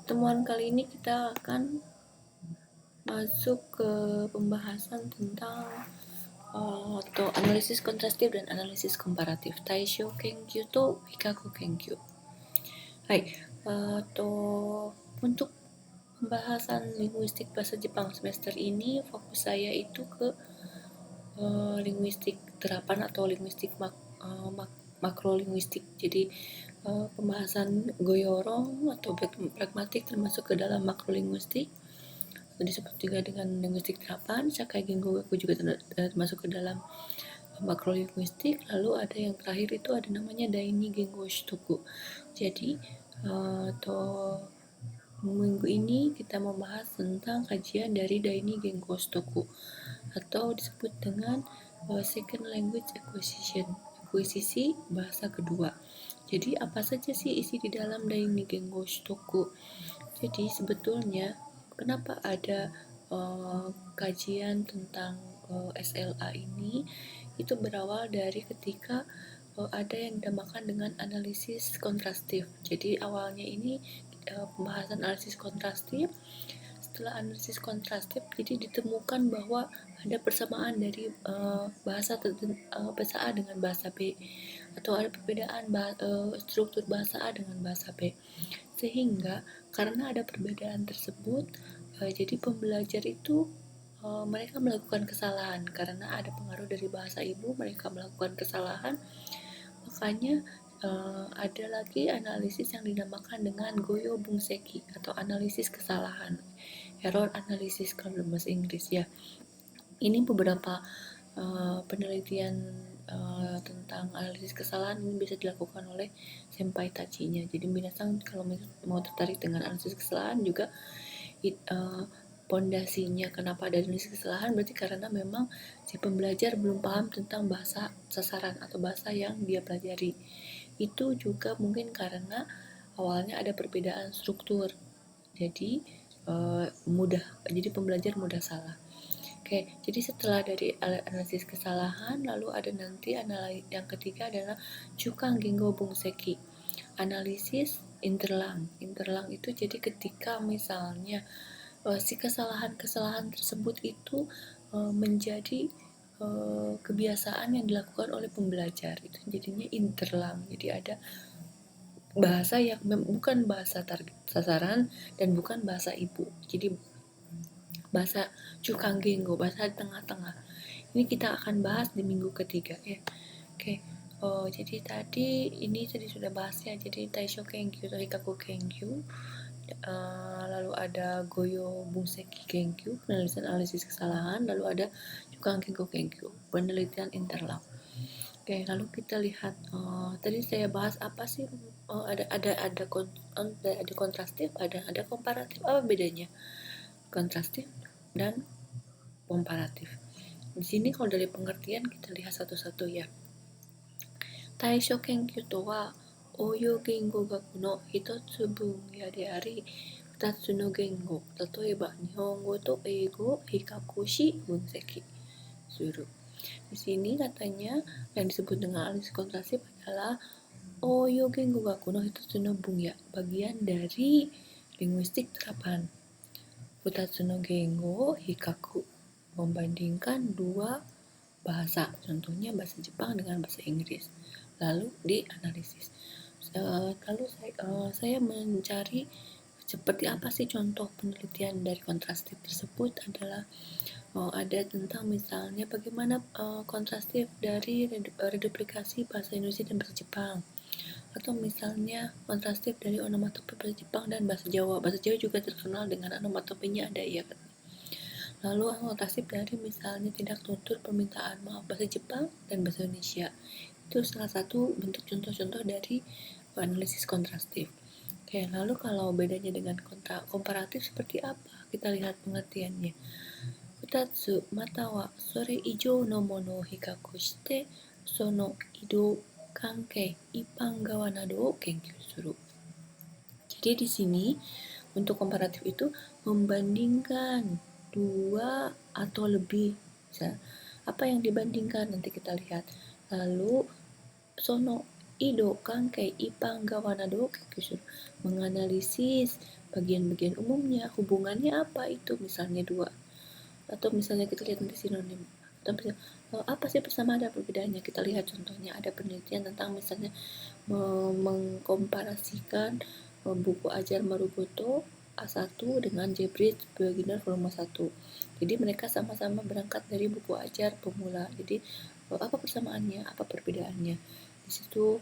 pertemuan kali ini kita akan masuk ke pembahasan tentang atau analisis kontrastif dan analisis komparatif. Taisho Kenkyu to Hikaku Kenkyu. Hai, untuk pembahasan linguistik bahasa Jepang semester ini fokus saya itu ke linguistik terapan atau linguistik makrolinguistik. Jadi pembahasan goyorong atau pragmatik termasuk ke dalam makrolinguistik, disebut juga dengan linguistik terapan. Sakai Gengogaku juga termasuk ke dalam makrolinguistik. Lalu ada yang terakhir itu ada namanya Daini Gengo Shitoku. Jadi minggu ini kita membahas tentang kajian dari Daini Gengo Shitoku atau disebut dengan second language acquisition, akuisisi bahasa kedua. Jadi apa saja sih isi di dalam Daini Gengo Shitoku? Jadi sebetulnya kenapa ada kajian tentang SLA ini, itu berawal dari ketika ada yang dinamakan dengan analisis kontrastif. Jadi awalnya ini pembahasan analisis kontrastif. Setelah analisis kontrastif, jadi ditemukan bahwa ada persamaan dari bahasa A dengan bahasa B, atau ada perbedaan struktur bahasa A dengan bahasa B. Sehingga karena ada perbedaan tersebut, jadi pembelajar itu mereka melakukan kesalahan karena ada pengaruh dari bahasa ibu, mereka melakukan kesalahan. Makanya ada lagi analisis yang dinamakan dengan Goyo Bungseki atau analisis kesalahan, error analysis kalau dalam bahasa Inggris ya. Ini beberapa penelitian tentang analisis kesalahan ini bisa dilakukan oleh senpai tachinya. Jadi minasan kalau mau tertarik dengan analisis kesalahan juga pondasinya kenapa ada analisis kesalahan berarti karena memang si pembelajar belum paham tentang bahasa sasaran atau bahasa yang dia pelajari. Itu juga mungkin karena awalnya ada perbedaan struktur, jadi jadi pembelajar mudah salah. Oke, jadi setelah dari analisis kesalahan, lalu ada nanti yang ketiga adalah Chukang Gengo Bungseki, analisis interlang. Interlang itu jadi ketika misalnya si kesalahan-kesalahan tersebut itu menjadi kebiasaan yang dilakukan oleh pembelajar, itu jadinya interlang. Jadi ada bahasa yang bukan bahasa target sasaran dan bukan bahasa ibu, jadi bahasa Chukang Gengo, bahasa tengah-tengah. Ini kita akan bahas di minggu ketiga ya. Oke. Jadi tadi sudah bahas ya. Jadi Taisho Kenkyu, Hikaku Kenkyu, lalu ada Goyo Bungseki Kenkyu, penelitian analisis kesalahan, lalu ada Chukang Gengo Kenkyu, penelitian interlang. Oke, lalu kita lihat tadi saya bahas apa sih? Ada kontrastif, ada komparatif. Apa bedanya kontrastif dan komparatif? Di sini kalau dari pengertian kita lihat satu-satu ya. Taisho Kenkyu to wa Oyo Gengo Gaku no hitotsu bunya de ari futatsu no gengo, tatoeba Nihongo to Eigo hikaku shi bunseki suru. Di sini katanya yang disebut dengan analisis kontrastif adalah Oyo Gengo Gaku no hitotsu no bunya, bagian dari linguistik terapan. Futatsu no gengo hikaku, membandingkan dua bahasa, contohnya bahasa Jepang dengan bahasa Inggris, lalu dianalisis. Lalu saya mencari seperti apa sih contoh penelitian dari kontrastif tersebut adalah ada tentang misalnya bagaimana kontrastif dari reduplikasi bahasa Indonesia dan bahasa Jepang, atau misalnya kontrastif dari onomatope bahasa Jepang dan bahasa Jawa. Bahasa Jawa juga terkenal dengan onomatopenya ada ya kan. Lalu kontrastif dari misalnya tindak tutur permintaan maaf bahasa Jepang dan bahasa Indonesia. Itu salah satu bentuk contoh-contoh dari analisis kontrastif. Oke, lalu kalau bedanya dengan komparatif seperti apa? Kita lihat pengertiannya. Futatsu mata wa sore ijou no mono o hikaku shite sono idou kankei ippan gawa nado o kenkyu suru. Jadi di sini untuk komparatif itu membandingkan dua atau lebih. Apa yang dibandingkan nanti kita lihat. Lalu sono Ido kangkei ipang gawana do kekusur, menganalisis bagian-bagian umumnya, hubungannya apa itu, misalnya dua. Atau misalnya kita lihat nanti sinonim. Atau misalnya, apa sih persamaan dan perbedaannya? Kita lihat contohnya ada penelitian tentang misalnya mengkomparasikan buku ajar Maruboto A1 dengan Jebridge Beginner volume 1. Jadi mereka sama-sama berangkat dari buku ajar pemula. Jadi apa persamaannya, apa perbedaannya? Di situ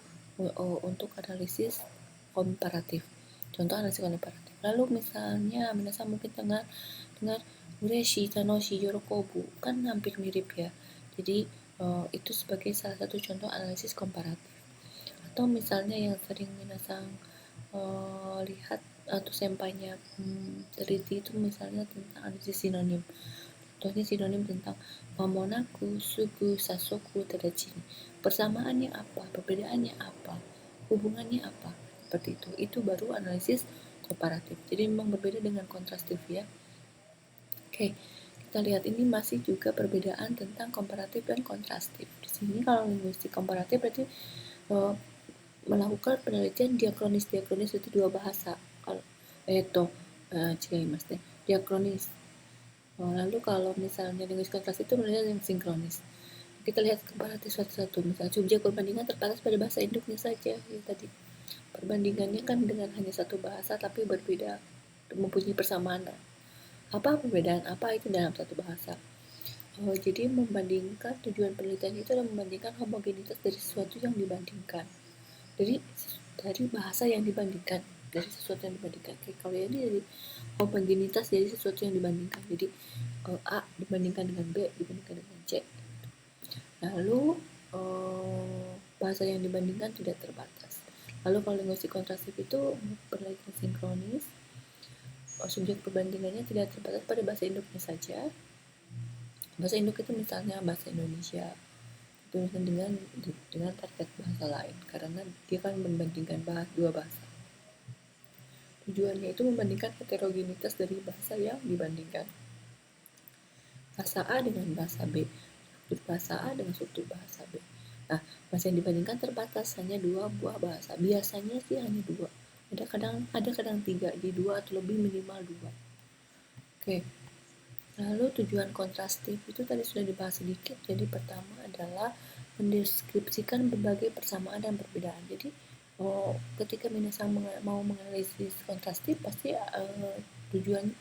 untuk analisis komparatif. Contoh analisis komparatif. Lalu misalnya minasan mungkin dengar Ureshi, Tanoshi, Yorokobu kan hampir mirip ya. Jadi itu sebagai salah satu contoh analisis komparatif. Atau misalnya yang sering minasang lihat atau sempainya teliti itu misalnya tentang analisis sinonim. Contohnya sinonim tentang Mamonaku, Sugu, Sasoku, Tadachi. Persamaannya apa? Perbedaannya apa? Hubungannya apa? Seperti itu. Itu baru analisis komparatif. Jadi memang berbeda dengan kontrastif ya. Oke, kita lihat ini masih juga perbedaan tentang komparatif dan kontrastif. Di sini kalau linguistik komparatif berarti melakukan penelitian diakronis itu dua bahasa. Kalau diakronis. Lalu kalau misalnya linguistik kontrastif itu meneliti yang sinkronis. Kita lihat komparatif satu-satu. Misalnya subjek perbandingan terbatas pada bahasa induknya saja. Ya, tadi perbandingannya kan dengan hanya satu bahasa tapi berbeda, mempunyai persamaan. Apa perbedaan apa itu dalam satu bahasa? Jadi membandingkan, tujuan penelitian itu adalah membandingkan homogenitas dari sesuatu yang dibandingkan. Dari bahasa yang dibandingkan, dari sesuatu yang dibandingkan. Oke, kalau ini jadi homogenitas dari sesuatu yang dibandingkan. Jadi A dibandingkan dengan B dibandingkan dengan C. Lalu bahasa yang dibandingkan tidak terbatas. Lalu kalau linguistik kontrastif itu penelitian sinkronis, subjek perbandingannya tidak terbatas pada bahasa induknya saja. Bahasa induk itu misalnya bahasa Indonesia dengan target bahasa lain karena dia kan membandingkan dua bahasa. Tujuannya itu membandingkan heterogenitas dari bahasa yang dibandingkan. Bahasa A dengan bahasa B, struktur bahasa A dengan struktur bahasa B. Nah, bahasa yang dibandingkan terbatas, hanya dua buah bahasa. Biasanya sih hanya dua. Ada kadang tiga, jadi dua atau lebih minimal dua. Oke. Lalu tujuan kontrastif itu tadi sudah dibahas sedikit. Jadi pertama adalah mendeskripsikan berbagai persamaan dan perbedaan. Jadi ketika minasan mau menganalisis kontrastif pasti tujuan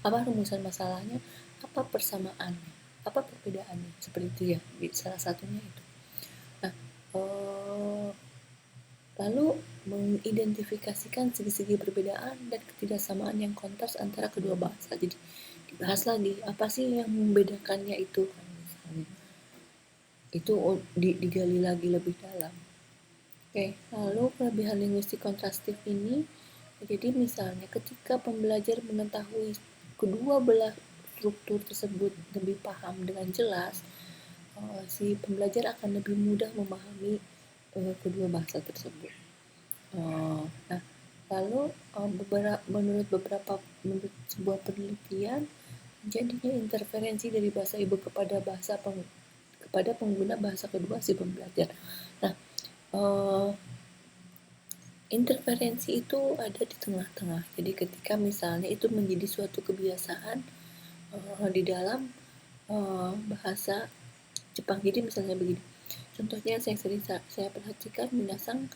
apa rumusan masalahnya, apa persamaannya, apa perbedaannya, seperti itu ya. Salah satunya itu. Nah, lalu mengidentifikasikan segi-segi perbedaan dan ketidaksamaan yang kontras antara kedua bahasa. Jadi dibahas lagi apa sih yang membedakannya itu kan, misalnya itu digali lagi lebih dalam. Oke, lalu kelebihan linguistik kontrastif ini jadi misalnya ketika pembelajar mengetahui kedua belah struktur tersebut lebih paham dengan jelas, si pembelajar akan lebih mudah memahami kedua bahasa tersebut. Nah, lalu menurut sebuah penelitian, jadinya interferensi dari bahasa ibu kepada pengguna bahasa kedua si pembelajar. Nah, interferensi itu ada di tengah-tengah. Jadi ketika misalnya itu menjadi suatu kebiasaan di dalam bahasa Jepang. Jadi misalnya begini. Contohnya yang sering saya perhatikan minasang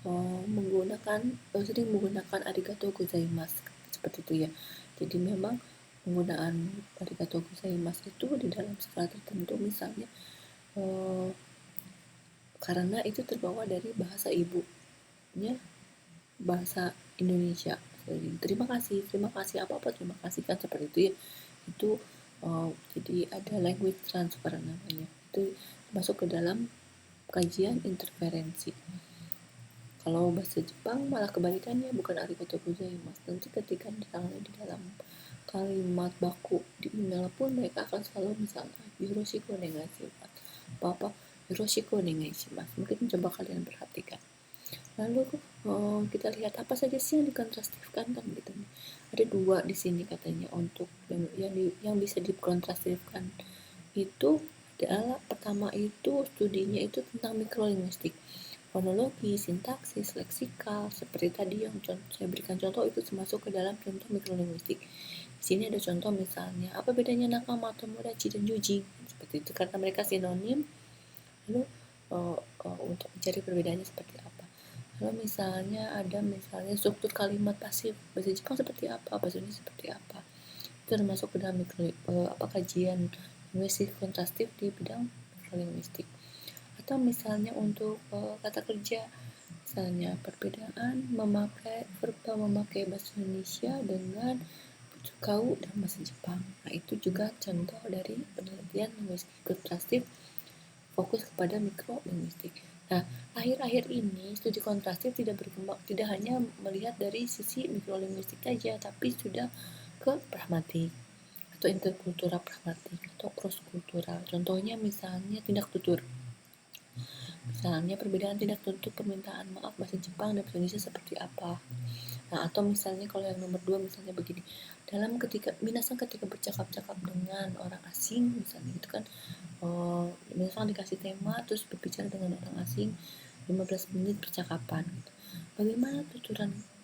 sering menggunakan arigato gozaimasu seperti itu ya. Jadi memang penggunaan arigato gozaimasu itu di dalam skala tertentu misalnya karena itu terbawa dari bahasa ibunya, bahasa Indonesia. Jadi, terima kasih apa terima kasih kan seperti itu ya. Itu jadi ada language transfer namanya. Itu masuk ke dalam kajian interferensi. Kalau bahasa Jepang malah kebalikannya, bukan arigato gozaimasu. Nanti ketika ditangani di dalam kalimat baku di email pun mereka akan selalu misalnya yoroshiku onegaishimasu, apa yoroshiku onegaishimasu. Mungkin coba kalian perhatikan. Lalu kita lihat apa saja sih yang dikontrastifkan kan gitu. Ada dua di sini katanya untuk yang bisa dikontrastifkan itu adalah pertama itu studinya itu tentang mikrolinguistik. fonologi, sintaksis, leksikal, seperti tadi yang saya berikan contoh itu termasuk ke dalam contoh mikrolinguistik. Di sini ada contoh misalnya, apa bedanya nakama, tomodachi, dan yuji? Seperti itu, karena mereka sinonim. Lalu untuk mencari perbedaannya seperti apa. Lalu misalnya ada struktur kalimat pasif, bahasa Jepang seperti apa, bahasa Indonesia seperti apa. Itu termasuk ke dalam kajian linguistik kontrastif di bidang mikrolinguistik. Atau misalnya untuk kata kerja, misalnya perbedaan verba memakai bahasa Indonesia dengan kau dan bahasa Jepang. Nah, itu juga contoh dari penelitian linguistik kontrastif fokus kepada mikrolinguistik. Nah, akhir-akhir ini studi kontrastif tidak hanya melihat dari sisi mikrolinguistik saja, tapi sudah ke pragmatik atau interkultural pragmatik atau cross kultural. Contohnya misalnya tindak tutur. Misalnya perbedaan tindak tutur permintaan maaf bahasa Jepang dan bahasa Indonesia seperti apa. Nah, atau misalnya kalau yang nomor 2 misalnya begini. Minasan ketika bercakap-cakap dengan orang asing misalnya itu kan misalnya dikasih tema terus berbicara dengan orang asing 15 menit percakapan gitu.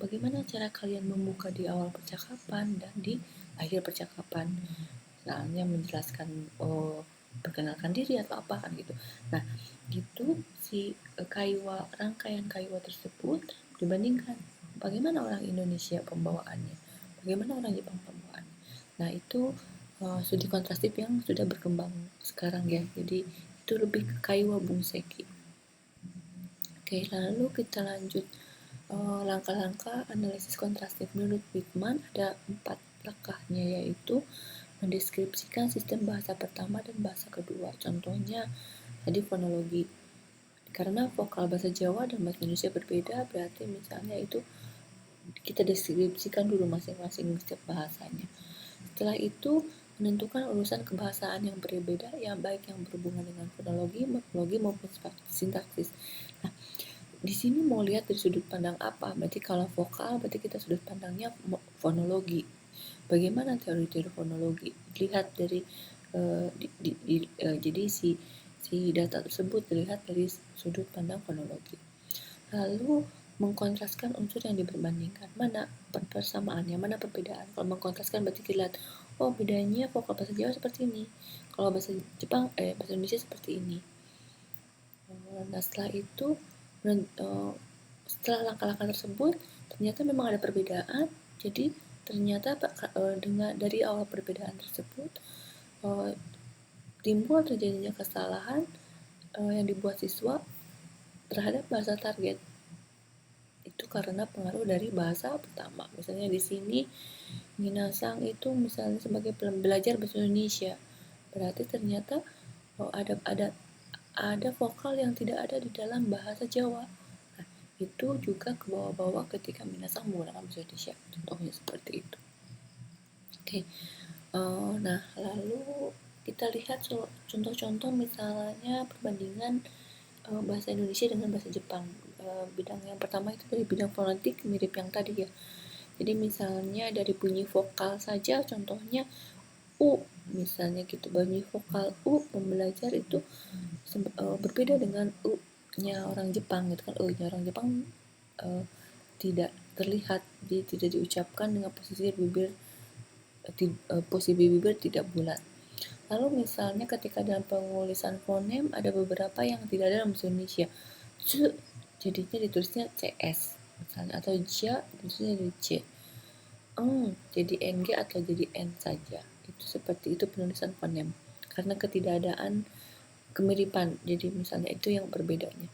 Bagaimana cara kalian membuka di awal percakapan dan di akhir percakapan, misalnya menjelaskan perkenalkan diri atau apa kan gitu. Nah, gitu si rangkaian kaiwa tersebut dibandingkan bagaimana orang Indonesia pembawaannya, bagaimana orang Jepang pembawaannya. Nah, itu studi kontrastif yang sudah berkembang sekarang ya. Jadi itu lebih ke kaiwa bunseki. Oke, lalu kita lanjut langkah-langkah analisis kontrastif. Menurut Whitman ada 4 langkahnya, yaitu mendeskripsikan sistem bahasa pertama dan bahasa kedua. Contohnya tadi fonologi. Karena vokal bahasa Jawa dan bahasa Indonesia berbeda, berarti misalnya itu kita deskripsikan dulu masing-masing setiap bahasanya. Setelah itu menentukan urusan kebahasaan yang berbeda, yang baik yang berhubungan dengan fonologi, morfologi maupun sintaksis. Nah, di sini mau lihat dari sudut pandang apa? Berarti kalau vokal, berarti kita sudut pandangnya fonologi. Bagaimana teori-teori fonologi? Dilihat dari jadi si data tersebut dilihat dari sudut pandang fonologi. Lalu mengkontraskan unsur yang diperbandingkan, mana persamaannya, mana perbedaan. Kalau mengkontraskan berarti dilihat, oh bedanya vokal bahasa Jawa seperti ini, kalau bahasa Jepang bahasa Indonesia seperti ini. Nah, setelah itu setelah langkah-langkah tersebut ternyata memang ada perbedaan. Jadi ternyata dari awal perbedaan tersebut timbul terjadinya kesalahan yang dibuat siswa terhadap bahasa target. Itu karena pengaruh dari bahasa pertama. Misalnya di sini Minasang itu misalnya sebagai belajar bahasa Indonesia, berarti ternyata ada vokal yang tidak ada di dalam bahasa Jawa. Nah, itu juga ke bawah-bawah ketika Minasang menggunakan bahasa Indonesia. Contohnya seperti itu. Oke. Nah, lalu kita lihat contoh-contoh misalnya perbandingan bahasa Indonesia dengan bahasa Jepang. Bidang yang pertama itu dari bidang fonetik mirip yang tadi ya. Jadi misalnya dari bunyi vokal saja, contohnya U misalnya gitu, bunyi vokal U pembelajar itu berbeda dengan U-nya orang Jepang gitu kan. U-nya orang Jepang tidak terlihat, jadi tidak diucapkan dengan posisi bibir tidak bulat. Lalu misalnya ketika dalam penulisan fonem ada beberapa yang tidak ada dalam bahasa Indonesia. Jadinya ditulisnya CS misalnya, atau ja ditulisnya jadi C. Jadi NG atau jadi N saja. Itu seperti itu penulisan fonem. Karena ketidakadaan kemiripan. Jadi misalnya itu yang berbedanya.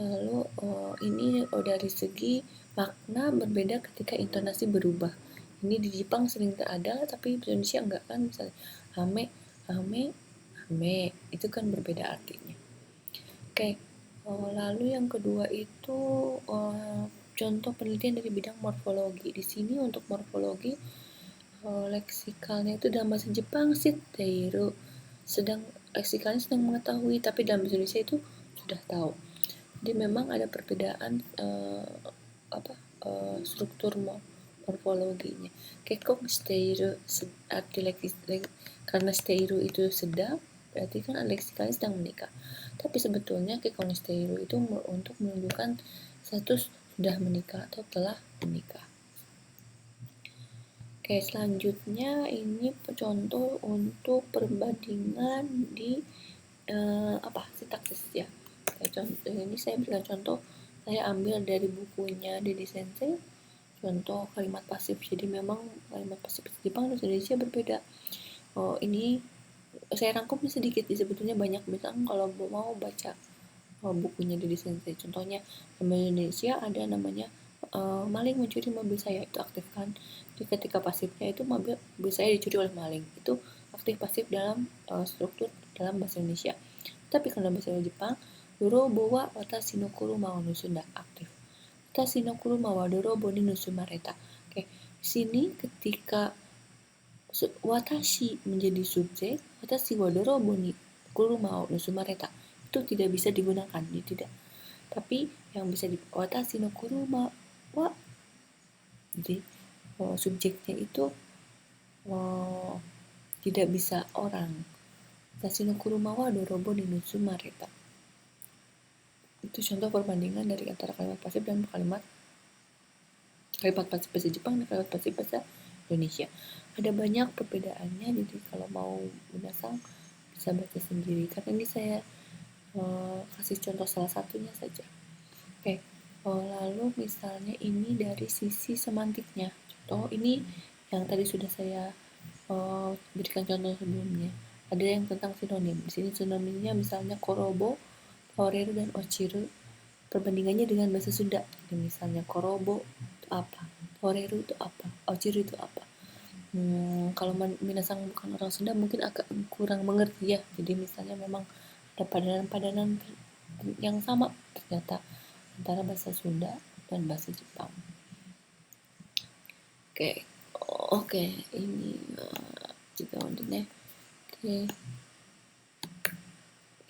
Lalu ini dari segi makna berbeda ketika intonasi berubah. Ini di Jepang sering ada, tapi di Indonesia enggak kan. Misalnya hame, hame, hame. Itu kan berbeda artinya. Oke. Lalu yang kedua itu contoh penelitian dari bidang morfologi. Di sini untuk morfologi leksikalnya itu dalam bahasa Jepang shiteiru, sedang leksikalnya sedang mengetahui, tapi dalam bahasa Indonesia itu sudah tahu. Jadi memang ada perbedaan struktur morfologinya. Kekok shiteiru arti karena shiteiru itu sedang, berarti kan leksikalnya sedang menikah. Tapi sebetulnya kekonisteiru itu untuk menunjukkan status sudah menikah atau telah menikah. Oke, selanjutnya ini contoh untuk perbandingan di sintaksis ya. Oke, contoh ini saya berikan contoh, saya ambil dari bukunya Dede Sensei, contoh kalimat pasif. Jadi memang kalimat pasif Jepang dan Indonesia berbeda. Ini saya rangkum sedikit, sebetulnya banyak. Misalnya kalau mau baca bukunya Dede Sensei, contohnya dalam Indonesia ada namanya maling mencuri mobil saya, itu aktif kan. Jadi ketika pasifnya itu mobil saya dicuri oleh maling, itu aktif pasif dalam struktur dalam bahasa Indonesia. Tapi kalau bahasa Jepang, dorobo wa watashi no kuruma wa nusunda, aktif. Watashi no kuruma wa dorobo ni nusumareta. Oke, di sini ketika watashi menjadi subjek, watashi wa dorobo ni kuruma wa nusumareta, itu tidak bisa digunakan, tidak. Tapi yang bisa di watashi no kuruma wa, jadi subjeknya itu tidak bisa orang. Watashi no kuruma wa dorobo ni nusumareta. Itu contoh perbandingan dari antara kalimat pasif dan kalimat pasif bahasa Jepang dan kalimat pasif bahasa Indonesia. Ada banyak perbedaannya, jadi kalau mau menasang bisa baca sendiri. Karena ini saya kasih contoh salah satunya saja. Oke, lalu misalnya ini dari sisi semantiknya. Contoh ini yang tadi sudah saya berikan contoh sebelumnya. Ada yang tentang sinonim. Di sini sinonimnya misalnya korobo, horeru, dan ochiru. Perbandingannya dengan bahasa Sunda. Jadi misalnya korobo itu apa, horeru itu apa, ochiru itu apa. Kalau minasang bukan orang Sunda mungkin agak kurang mengerti ya. Jadi misalnya memang ada padanan-padanan yang sama ternyata antara bahasa Sunda dan bahasa Jepang. Oke, ini juga untuknya. Oke,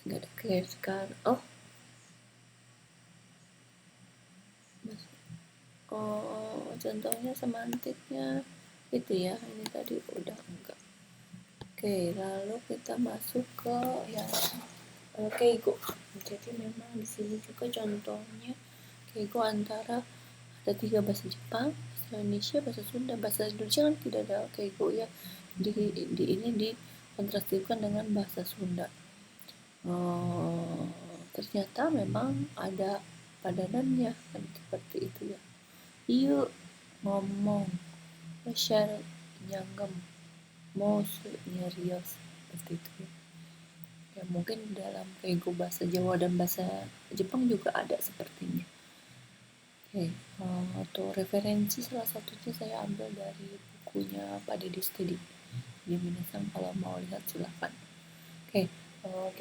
nggak ada clear sekarang. Contohnya semantiknya itu ya, ini tadi udah enggak. Oke, lalu kita masuk ke yang keigo. Jadi memang di sini juga contohnya keigo antara ada 3 bahasa Jepang, bahasa Indonesia, bahasa Sunda. Bahasa Indonesia kan tidak ada keigo ya. Jadi ini dikontrastifkan dengan bahasa Sunda. Ternyata memang ada padanannya kan, seperti itu ya. Iu ngomong, share nyanggem, mosu nyerios, seperti itu ya. Mungkin dalam keigo bahasa Jawa dan bahasa Jepang juga ada sepertinya. Atau referensi salah satunya saya ambil dari bukunya Pak Dede Stedi. Jadi minasang kalau mau lihat silahkan.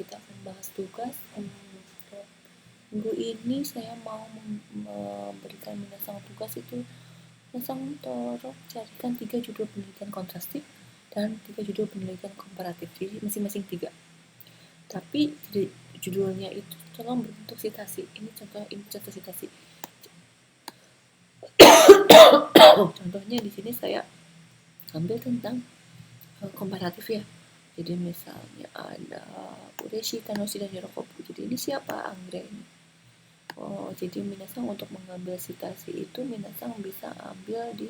Kita akan bahas tugas. Minggu ini saya mau memberikan minasang tugas itu, minasang tolong carikan 3 judul penelitian kontrastif dan 3 judul penelitian komparatif. Jadi masing-masing 3. Tapi judulnya itu tolong berbentuk citasi. Ini contoh citasi. Contohnya di sini saya ambil tentang komparatif ya. Jadi misalnya ada Ureshi, Tanoshi, dan Yorokobu. Jadi ini siapa Anggrek ini? Jadi minasang untuk mengambil citasi itu minasang bisa ambil di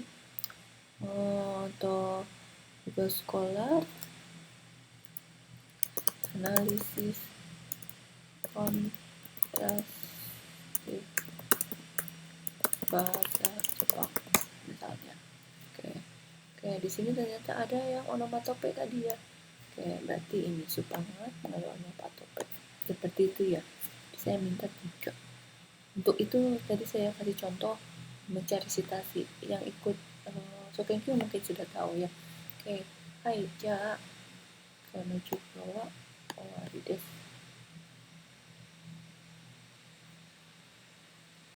atau tugas sekolah analisis kontrastif bahasa Jepang misalnya. Oke, di sini ternyata ada yang onomatope tadi ya. Berarti ini supangat melalui onomatope. Seperti itu ya. Saya minta 3. Untuk itu tadi saya kasih contoh mencari citasi. Yang ikut Sokenkyu mungkin sudah tahu ya. Hai, ja, konoju wa owari desu.